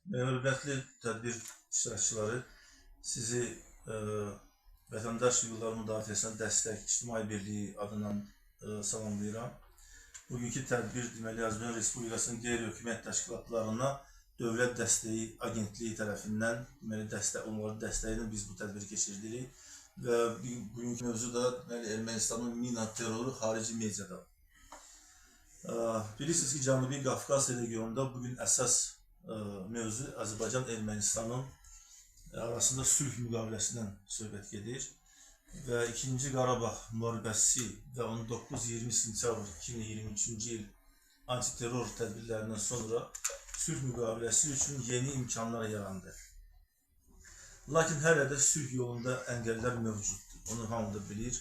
Hörmətli tədbir iştirakçıları, sizi Vətəndaş Hüquqları Müdafiəsinə Dəstək İctimai Birliyi adından salamlayıram. Bugünkü tədbir deməli Azərbaycan Respublikasının qeyri-hökumət təşkilatlarına Dövlət Dəstəyi Agentliyi tərəfindən deməli onların dəstəyini biz bu tədbiri keçirdirik və bugünkü mövzu da deməli Ermənistanın mina terroru xarici mediada. Bilirsiniz ki, Cənubi Qafqaz regionunda bugün əsas mövzu Azərbaycan-Ermənistanın arasında sülh müqaviləsindən söhbət gedir və 2-ci Qarabağ müharibəsi və 19-20 sentyabr 2023-cü il antiterror tədbirlərindən sonra sülh müqaviləsi üçün yeni imkanlar yarandı. Lakin hələ də sülh yolunda əngəllər mövcuddur. Onu hamı da bilir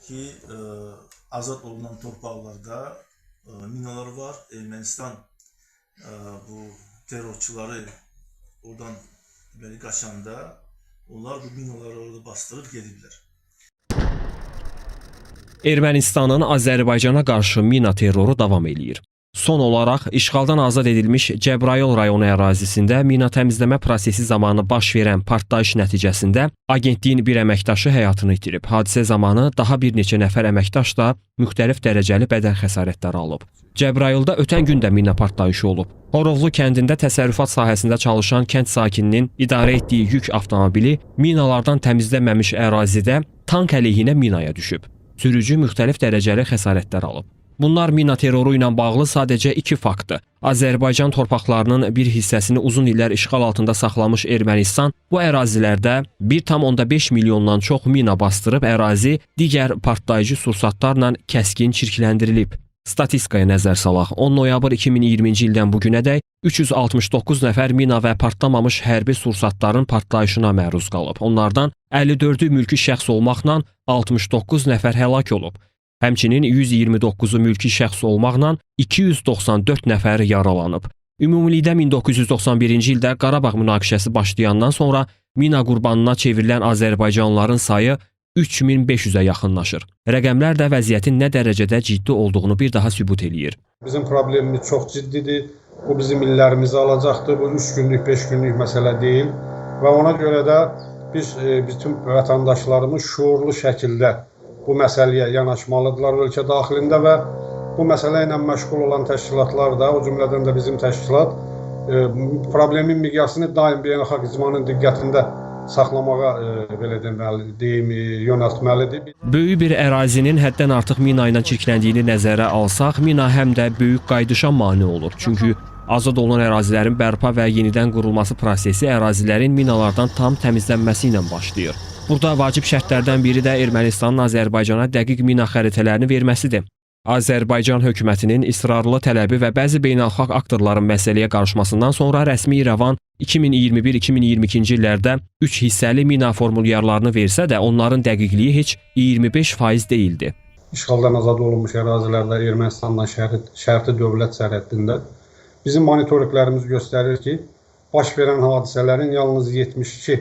ki, azad olunan torpaqlarda minalar var. Ermənistan bu terrorçuları oradan qaçanda onlar bu minaları orada bastırıb gediblər. Ermənistanın Azərbaycana qarşı mina terroru davam eləyir. Son olaraq işğaldan azad edilmiş Cəbrayıl rayonu ərazisində mina təmizləmə prosesi zamanı baş verən partlayış nəticəsində agentliyin bir əməkdaşı həyatını itirib. Hadisə zamanı daha bir neçə nəfər əməkdaş da müxtəlif dərəcəli bədən xəsarətləri alıb. Cəbrayılda ötən gün də mina partlayışı olub. Horovlu kəndində təsərrüfat sahəsində çalışan kənd sakininin idarə etdiyi yük avtomobili minalardan təmizlənməmiş ərazidə tank əleyhinə minaya düşüb. Sürücü müxtəlif dərəcəli xəsarətlər alıb. Bunlar mina terroru ilə bağlı sadəcə iki faktdır. Azərbaycan torpaqlarının bir hissəsini uzun illər işğal altında saxlamış Ermənistan bu ərazilərdə 1,5 milyondan çox mina bastırıb, ərazi digər partlayıcı sursatlarla kəskin çirkləndirilib. Statistikaya nəzər salaq, 10 noyabr 2020-ci ildən bu günədək 369 nəfər mina və partlamamış hərbi sursatların partlayışına məruz qalıb. Onlardan 54-ü mülki şəxs olmaqla 69 nəfər həlak olub. Həmçinin 129-u mülki şəxs olmaqla 294 nəfər yaralanıb. Ümumilikdə 1991-ci ildə Qarabağ münaqişəsi başlayandan sonra mina qurbanına çevrilən Azərbaycanlıların sayı 3500-ə yaxınlaşır. Rəqəmlər də vəziyyətin nə dərəcədə ciddi olduğunu bir daha sübut eləyir. Bizim problemimiz çox ciddidir. Bu bizim illərimizi alacaqdır. Bu 3 günlük, 5 günlük məsələ deyil. Və ona görə də biz bütün vətəndaşlarımız şuurlu şəkildə bu məsələyə yanaşmalıdırlar ölkə daxilində və bu məsələ ilə məşğul olan təşkilatlar da, o cümlədən də bizim təşkilat problemin miqyasını daim beynəlxalq icmanın diqqətində saxlamağa belə deyim, yönəltməlidir. Böyük bir ərazinin həddən artıq mina ilə çirkləndiyini nəzərə alsaq, mina həm də böyük qaydışa mane olur. Çünki azad olunan ərazilərin bərpa və yenidən qurulması prosesi ərazilərin minalardan tam təmizlənməsi ilə başlayır. Burada vacib şərtlərdən biri də Ermənistanın Azərbaycana dəqiq mina xəritələrini verməsidir. Azərbaycan hökumətinin israrlı tələbi və bəzi beynəlxalq aktorların məsələyə qarışmasından sonra rəsmi İrəvan 2021-2022-ci illərdə 3 hissəli mina formulyarlarını versə də onların dəqiqliyi heç 25% deyildi. İşğaldan azad olunmuş ərazilərdə Ermənistanla şərti dövlət sərhəddində bizim monitorinqlərimiz göstərir ki, baş verən hadisələrin yalnız 72-si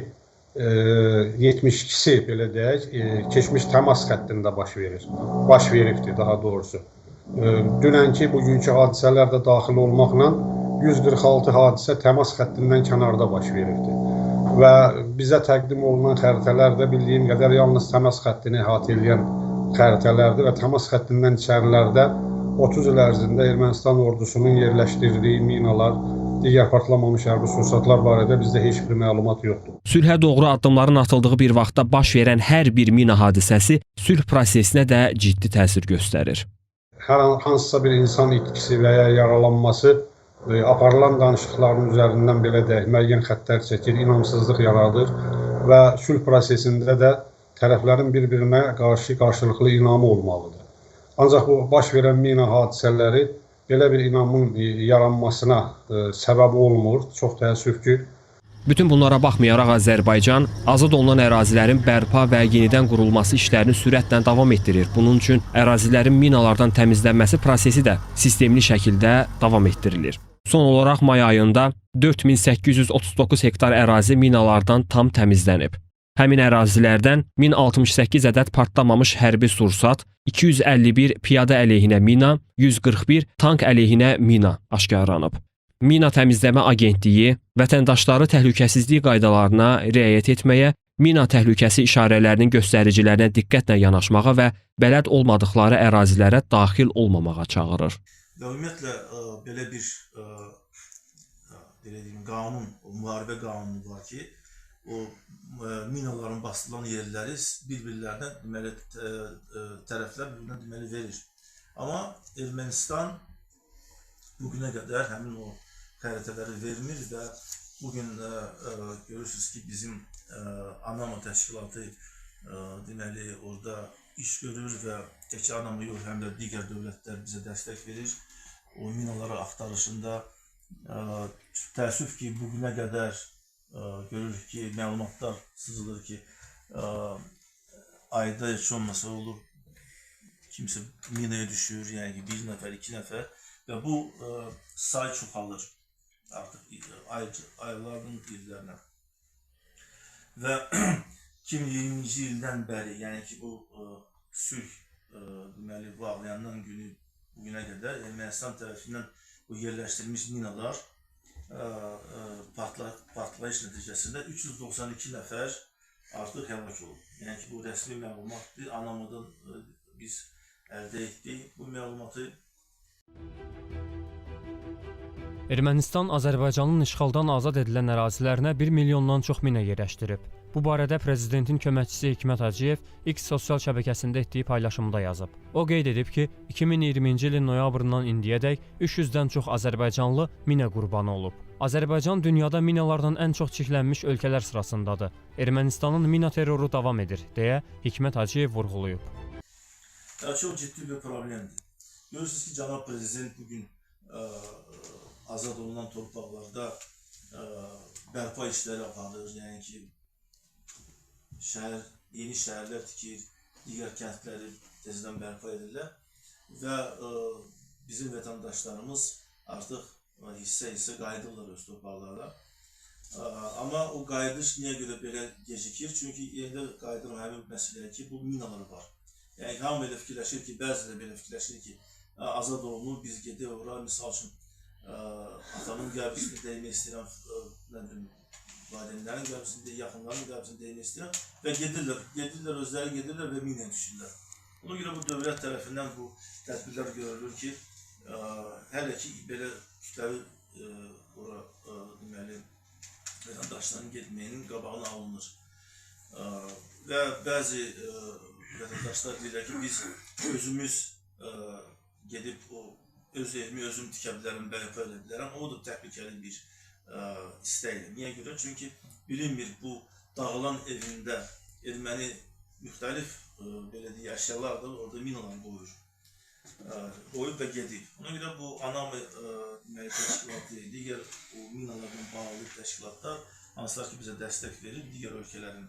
belə deyək, keçmiş təmas xəttində baş veribdir daha doğrusu. Dünənki, bugünkü hadisələr də daxil olmaqla 146 hadisə təmas xəttindən kənarda baş veribdir. Və bizə təqdim olunan xəritələr də bildiyim qədər yalnız təmas xəttini əhatə edən xəritələrdir və təmas xəttindən içərilərdə 30 il ərzində Ermənistan ordusunun yerləşdirdiyi minalar, digər partlamamış hərbi sursatlar barədə bizdə heç bir məlumat yoxdur. Sülhə doğru addımların atıldığı bir vaxtda baş verən hər bir mina hadisəsi sülh prosesinə də ciddi təsir göstərir. Hər hansısa bir insan itkisi və ya yaralanması aparılan danışıqların üzərindən belə deyək, müəyyən xəttlər çəkir, inamsızlıq yaradır və sülh prosesində də tərəflərin bir-birinə qarşılıqlı inamı olmalıdır. Ancaq bu baş verən mina hadisələri belə bir inamın yaranmasına səbəb olmur, çox təəssüf ki. Bütün bunlara baxmayaraq Azərbaycan azad olunan ərazilərin bərpa və yenidən qurulması işlərini sürətlə davam etdirir. Bunun üçün ərazilərin minalardan təmizlənməsi prosesi də sistemli şəkildə davam etdirilir. Son olaraq may ayında 4839 hektar ərazi minalardan tam təmizlənib. Həmin ərazilərdən 1068 ədəd partlamamış hərbi sursat, 251 piyada əleyhinə mina, 141 tank əleyhinə mina aşkarlanıb. Mina Təmizləmə Agentliyi vətəndaşları təhlükəsizlik qaydalarına riayət etməyə, mina təhlükəsi işarələrinin göstəricilərinə diqqətlə yanaşmağa və bələd olmadıqları ərazilərə daxil olmamağa çağırır. Və ümumiyyətlə belə bir belə deyim, qanun, müharibə qanunu var ki, o minaların basılan yerləri bir-birlərinə deməli tərəflər bir-birinə deməli verir. Amma Ermənistan bugünə qədər həmin o xəritələri vermir və bugün görürsünüz ki, bizim ANAMA təşkilatı deməli orada iş görür və tək ANAMA yox, həm də digər dövlətlər bizə dəstək verir. O minaları axtarışında təəssüf ki, bugünə qədər görürük ki, məlumatlar sızılır ki, ayda heç olmasa olur, kimsə minaya düşür, yəni ki, 1 nəfər, 2 nəfər və bu say çoxalır artıq aylardan illərlə. Və 2020-ci ildən bəri, yəni ki, bu sülh deməli bağlayandan bugünə qədər Ermənistan tərəfindən bu yerləşdirilmiş minalar partlayış nəticəsində 392 nəfər artıq həlak olub. Yəni ki, bu rəsmi məlumatdır. ANAMA-dan biz əldə etdik bu məlumatı. Ermənistan Azərbaycanın işğaldan azad edilən ərazilərinə 1 milyondan çox mina yerləşdirib. Bu barədə prezidentin köməkçisi Hikmət Hacıyev X sosial şəbəkəsində etdiyi paylaşımda yazıb. O qeyd edib ki, 2020-ci ilin noyabrından indiyədək 300-dən çox azərbaycanlı mina qurbanı olub. Azərbaycan dünyada minalardan ən çox çirklənmiş ölkələr sırasındadır. Ermənistanın mina terroru davam edir, deyə Hikmət Hacıyev vurğulayıb. Çox ciddi bir problemdir. Görürsünüz ki, cənab prezident bugün azad olunan torpaqlarda bərpa işləri aparır, yəni ki, yeni şəhərlər tikir, digər kəndləri tezdən bərpa edirlər və bizim vətəndaşlarımız artıq hissə-hissə qayıdırlar öz torpaqlarına. Amma o qayıdış niyə görə belə gecikir? Çünki yerdə qayıdırım həmin məsələyə ki, bu minalar var. Yəni hamı belə fikirləşir ki, bəziləri belə fikirləşir ki, azad olunur, biz gedək ora, misal üçün atamın qəbrisini dəymək istəyirəm, valideynlərin qəbrisini, yaxınların qəbrisini dəymək istəyirəm və gedirlər, özləri gedirlər və minaya düşürlər. Ona görə bu dövlət tərəfindən bu tədbirlər görülür ki, hələ ki belə kütləvi ora deməli vətəndaşların getməyinin qabağına alınır. Və bəzi vətəndaşlar deyirlər ki, biz özümüz gedib öz evimi özüm tikə bilərəm, bərpa edə bilərəm. O da təhlükəli bir istəkdir. Niyə görə? Çünki bilinmir bu dağılan evində erməni müxtəlif belə deyək əşyalardır, orada minalar qoyub və gedib. Ona görə bu ANAMA təşkilatı, digər minalarla bağlı təşkilatlar hansılar ki bizə dəstək verir, digər ölkələrin.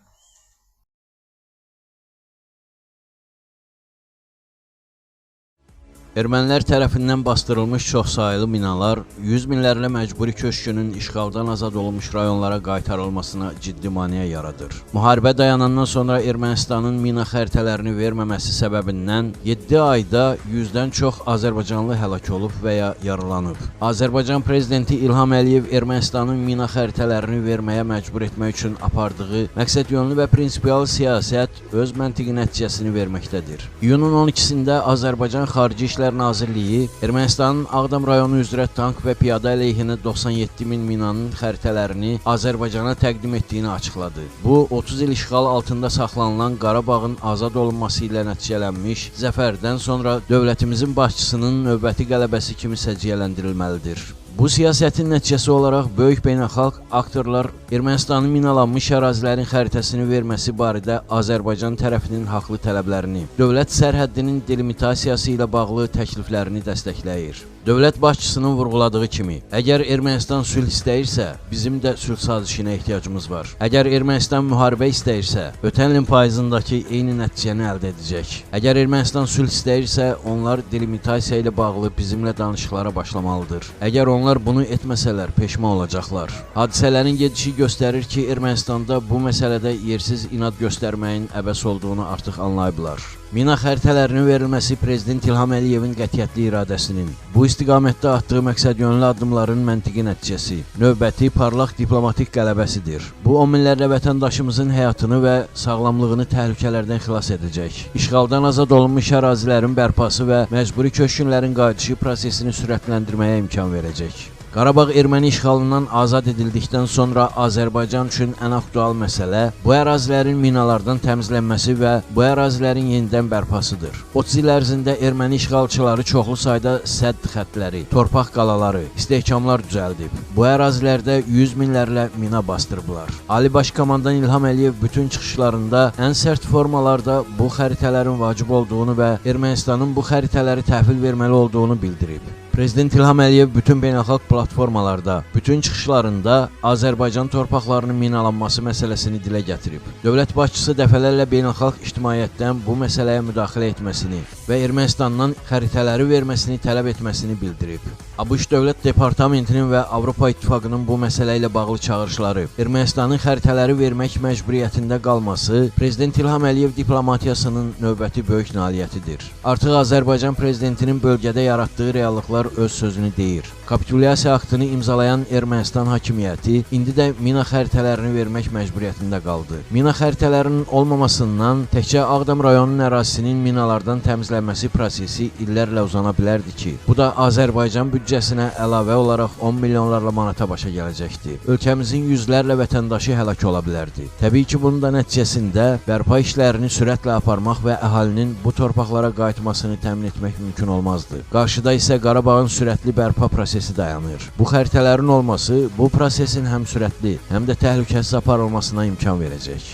Ermənilər tərəfindən bastırılmış çoxsaylı minalar 100 minlərlə məcburi köçkünün işğaldan azad olunmuş rayonlara qaytarılmasına ciddi maneə yaradır. Müharibə dayanandan sonra Ermənistanın mina xəritələrini verməməsi səbəbindən 7 ayda 100-dən çox azərbaycanlı həlak olub və ya yaralanıb. Azərbaycan prezidenti İlham Əliyev Ermənistanın mina xəritələrini verməyə məcbur etmək üçün apardığı məqsədyönlü və prinsipial siyasət öz məntiqi nəticəsini verməkdədir. İyunun 12-sində Azərbaycan Xarici İşlər Nazirliyi Ermənistanın Ağdam rayonu üzrə tank və piyada əleyhinə 97 min minanın xəritələrini Azərbaycana təqdim etdiyini açıqladı. Bu, 30 il işğal altında saxlanılan Qarabağın azad olunması ilə nəticələnmiş zəfərdən sonra dövlətimizin başçısının növbəti qələbəsi kimi səciyyələndirilməlidir. Bu siyasətin nəticəsi olaraq böyük beynəlxalq aktorlar Ermənistanın minalanmış ərazilərin xəritəsini verməsi barədə Azərbaycan tərəfinin haqlı tələblərini, dövlət sərhəddinin delimitasiyası ilə bağlı təkliflərini dəstəkləyir. Dövlət başçısının vurğuladığı kimi, əgər Ermənistan sülh istəyirsə, bizim də sülh sazişinə ehtiyacımız var. Əgər Ermənistan müharibə istəyirsə, ötən ilin payızındakı eyni nəticəni əldə edəcək. Əgər Ermənistan sülh istəyirsə, onlar delimitasiya ilə bağlı bizimlə danışıqlara başlamalıdır. Əgər onlar bunu etməsələr, peşman olacaqlar. Hadisələrin gedişi göstərir ki, Ermənistanda bu məsələdə yersiz inad göstərməyin əbəs olduğunu artıq anlayıblar. Mina xəritələrinin verilməsi Prezident İlham Əliyevin qətiyyətli iradəsinin, bu istiqamətdə atdığı məqsədyönlü addımların məntiqi nəticəsi, növbəti parlaq diplomatik qələbəsidir. Bu, on minlərlə vətəndaşımızın həyatını və sağlamlığını təhlükələrdən xilas edəcək. İşğaldan azad olunmuş ərazilərin bərpası və məcburi köçkünlərin qayıdışı prosesini sürətləndirməyə imkan verəcək. Qarabağ erməni işğalından azad edildikdən sonra Azərbaycan üçün ən aktual məsələ bu ərazilərin minalardan təmizlənməsi və bu ərazilərin yenidən bərpasıdır. 30 il ərzində erməni işğalçıları çoxlu sayda sədd xəttləri, torpaq qalaları, istehkamlar düzəldib. Bu ərazilərdə 100 minlərlə mina bastırıblar. Ali Baş Komandan İlham Əliyev bütün çıxışlarında ən sərt formalarda bu xəritələrin vacib olduğunu və Ermənistanın bu xəritələri təhvil verməli olduğunu bildirib. Prezident İlham Əliyev bütün beynəlxalq platformalarda, bütün çıxışlarında Azərbaycan torpaqlarının minalanması məsələsini dilə gətirib. Dövlət başçısı dəfələrlə beynəlxalq ictimaiyyətdən bu məsələyə müdaxilə etməsini və Ermənistandan xəritələri verməsini tələb etməsini bildirib. ABŞ Dövlət Departamentinin və Avropa İttifaqının bu məsələ ilə bağlı çağırışları, Ermənistanın xəritələri vermək məcburiyyətində qalması Prezident İlham Əliyev diplomatiyasının növbəti böyük nailiyyətidir. Artıq Azərbaycan prezidentinin bölgədə yaratdığı reallıqlar öz sözünü deyir. Kapitulyasiya aktını imzalayan Ermənistan hakimiyyəti indi də mina xəritələrini vermək məcburiyyətində qaldı. Mina xəritələrinin olmamasından təkcə Ağdam rayonunun ərazisinin minalardan təmizlənməsi prosesi illərlə uzana bilərdi ki, bu da Azərbaycan büdcəsinə əlavə olaraq 10 milyonlarla manata başa gələcəkdi. Ölkəmizin yüzlərlə vətəndaşı həlak ola bilərdi. Təbii ki, bunun da nəticəsində bərpa işlərini sürətlə aparmaq və əhalinin bu torpaqlara qayıtmasını təmin etmək mümkün olmazdı. Qarşıda isə Qarabağın sürətli bərpa prosesi dayanır. Bu xəritələrin olması bu prosesin həm sürətli, həm də təhlükəsiz aparılmasına imkan verəcək.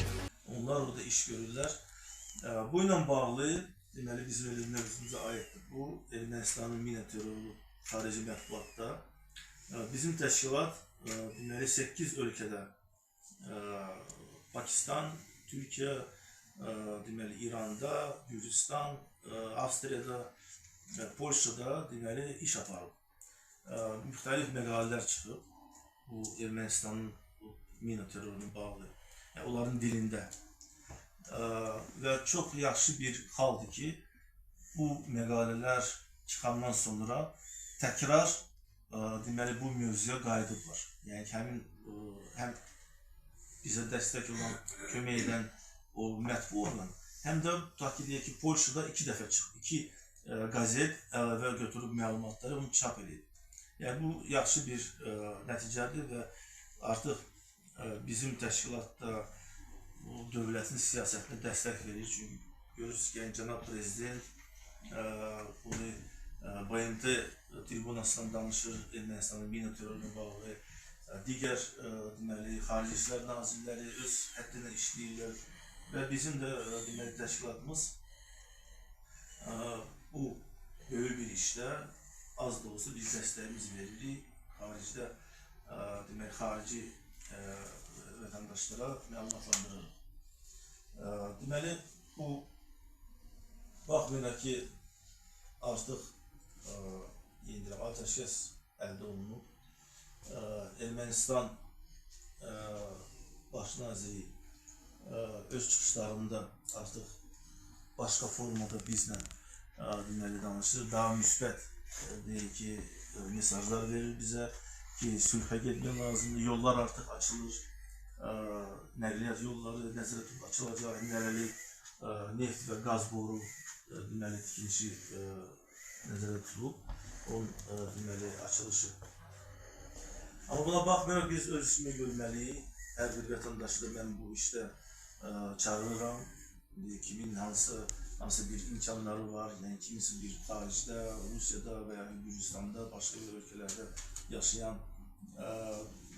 Onlar orada iş görürlər. Bu ilə bağlı, deməli, bizim elə mövzumuza aiddir. Bu, Ermənistanın mina terroru xarici mətbuatda. Bizim təşkilat, deməli, 8 ölkədə, Pakistan, Türkiyə, deməli, İranda, Gürcistan, Avstriyada, Polşada, deməli, iş aparıb. Müxtəlif məqalələr çıxıb bu Ermənistanın mina terroruna bağlı, onların dilində. Və çox yaxşı bir haldır ki, bu məqalələr çıxandan sonra təkrar deməli, bu mövzuya qayıdıblar. Yəni, həm bizə dəstək olan, kömək edən o mətbu olan, həm də tutaq ki, deyək ki, Polşada 2 dəfə çıxıb, 2 qazet əlavə götürüb məlumatları onu çap edib. Yəni, bu yaxşı bir nəticədir və artıq bizim təşkilatda dövlətin siyasətinə dəstək verir. Çünki görürsünüz ki, cənab prezident bunu BMT tribunasından danışır, Ermənistanın mina terroruna bağlı. Digər deməli, xarici İşlər nazirləri öz həddinə işləyirlər və bizim də deməli, təşkilatımız bu böyük bir işdə az da olsa biz dəstəyimiz veririk. Xaricdə, demək, xarici vətəndaşlara məlumatlandırırıq. Deməli, bu, baxmayaraq ki, artıq atəşkəs əldə olunub. Ermənistan baş naziri öz çıxışlarında artıq başqa formada bizlə deməli, danışır. Daha müsbət deyək ki, mesajlar verir bizə ki, sülhə getmək lazımdır, yollar artıq açılır, nəqliyyat yolları nəzərə açılacaq, hündərəlik, neft və qaz boru deməli, tikilişi nəzərə tutulub, onun deməli, açılışı. Amma buna baxmayaraq biz öz işimi görməliyik, hər bir vətəndaşı da mən bu işdə çağırıram, kimin hansı bir imkanları var, yəni kimisi bir xaricdə, Rusiyada və ya Gürcistanda, başqa bir ölkələrdə yaşayan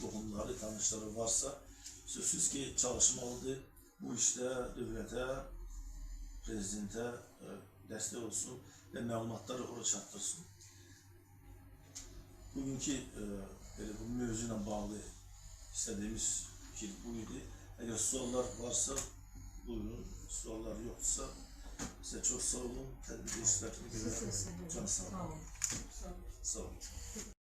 qohumları, tanışları varsa, sözsüz ki, çalışmalıdır. Bu işdə dövlətə, prezidentə dəstək olsun və məlumatları ora çatdırsın. Bugünkü bu mövzu ilə bağlı istədiyimiz fikir bu idi. Əgər suallar varsa, buyurun. Suallar yoxdursa, sizə çox sağ olun. Tədbir işlərini görə can sağ olun. Sağ olun.